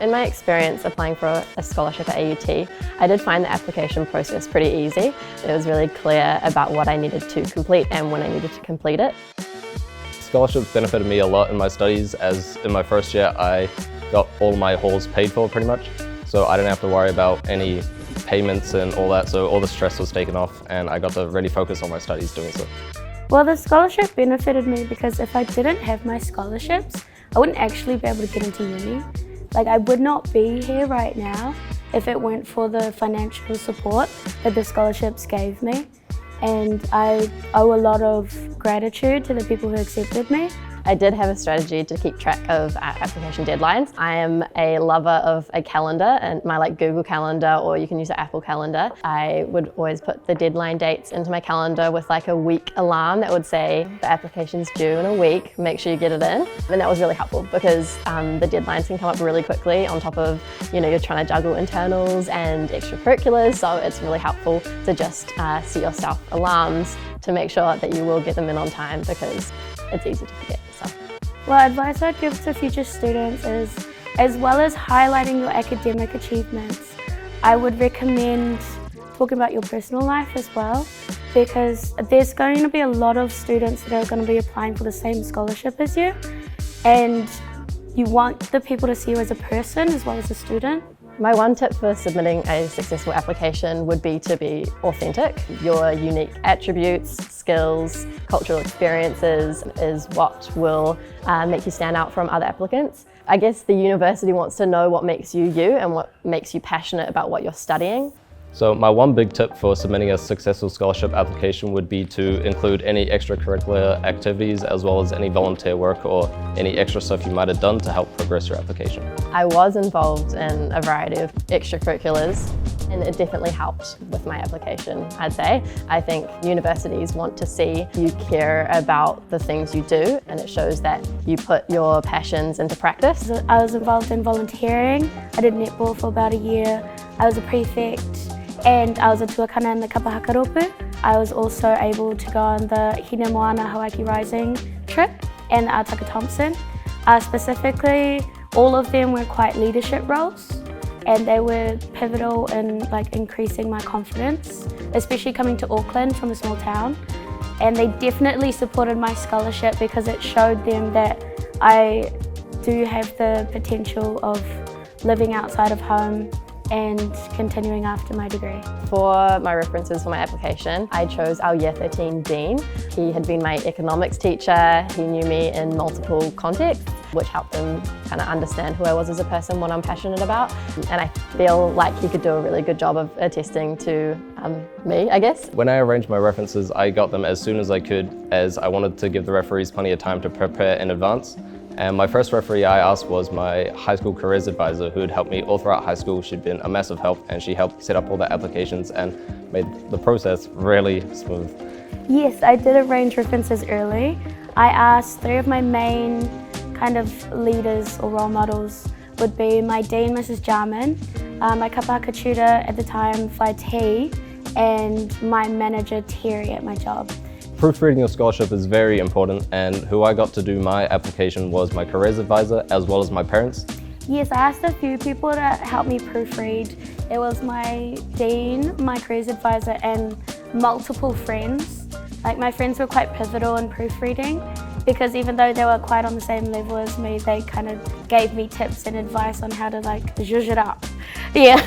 In my experience applying for a scholarship at AUT, I did find the application process pretty easy. It was really clear about what I needed to complete and when I needed to complete it. Scholarships benefited me a lot in my studies, as in my first year I got all my halls paid for pretty much. So I didn't have to worry about any payments and all that, so all the stress was taken off and I got to really focus on my studies doing so. Well, the scholarship benefited me because if I didn't have my scholarships, I wouldn't actually be able to get into uni. Like, I would not be here right now if it weren't for the financial support that the scholarships gave me. And I owe a lot of gratitude to the people who accepted me. I did have a strategy to keep track of application deadlines. I am a lover of a calendar, and my Google Calendar, or you can use an Apple Calendar. I would always put the deadline dates into my calendar with a week alarm that would say the application's due in a week, make sure you get it in. And that was really helpful because the deadlines can come up really quickly on top of, you're trying to juggle internals and extracurriculars, so it's really helpful to just set yourself alarms to make sure that you will get them in on time, because it's easy to forget. Well, advice I'd give to future students is, as well as highlighting your academic achievements, I would recommend talking about your personal life as well, because there's going to be a lot of students that are going to be applying for the same scholarship as you, and you want the people to see you as a person as well as a student. My one tip for submitting a successful application would be to be authentic. Your unique attributes, skills, cultural experiences is what will make you stand out from other applicants. I guess the university wants to know what makes you you and what makes you passionate about what you're studying. So my one big tip for submitting a successful scholarship application would be to include any extracurricular activities as well as any volunteer work or any extra stuff you might have done to help progress your application. I was involved in a variety of extracurriculars, and it definitely helped with my application, I'd say. I think universities want to see you care about the things you do, and it shows that you put your passions into practice. I was involved in volunteering. I did netball for about a year. I was a prefect, and I was a tuakana in the Kapahakaropu. I was also able to go on the Hine Moana Hawaii Rising trip and the Ataka Thompson. Specifically, all of them were quite leadership roles, and they were pivotal in increasing my confidence, especially coming to Auckland from a small town. And they definitely supported my scholarship because it showed them that I do have the potential of living outside of home and continuing after my degree. For my references for my application, I chose our Year 13 Dean. He had been my economics teacher. He knew me in multiple contexts, which helped him kind of understand who I was as a person, what I'm passionate about. And I feel like he could do a really good job of attesting to me, I guess. When I arranged my references, I got them as soon as I could, as I wanted to give the referees plenty of time to prepare in advance. And my first referee I asked was my high school careers advisor, who had helped me all throughout high school. She'd been a massive help, and she helped set up all the applications and made the process really smooth. Yes, I did arrange references early. I asked 3 of my main kind of leaders or role models would be my dean, Mrs. Jarman, my kapahaka tutor at the time, Fly T, and my manager, Terry, at my job. Proofreading your scholarship is very important, and who I got to do my application was my careers advisor as well as my parents. Yes, I asked a few people to help me proofread. It was my dean, my careers advisor, and multiple friends. My friends were quite pivotal in proofreading, because even though they were quite on the same level as me, they kind of gave me tips and advice on how to zhuzh it up. Yeah.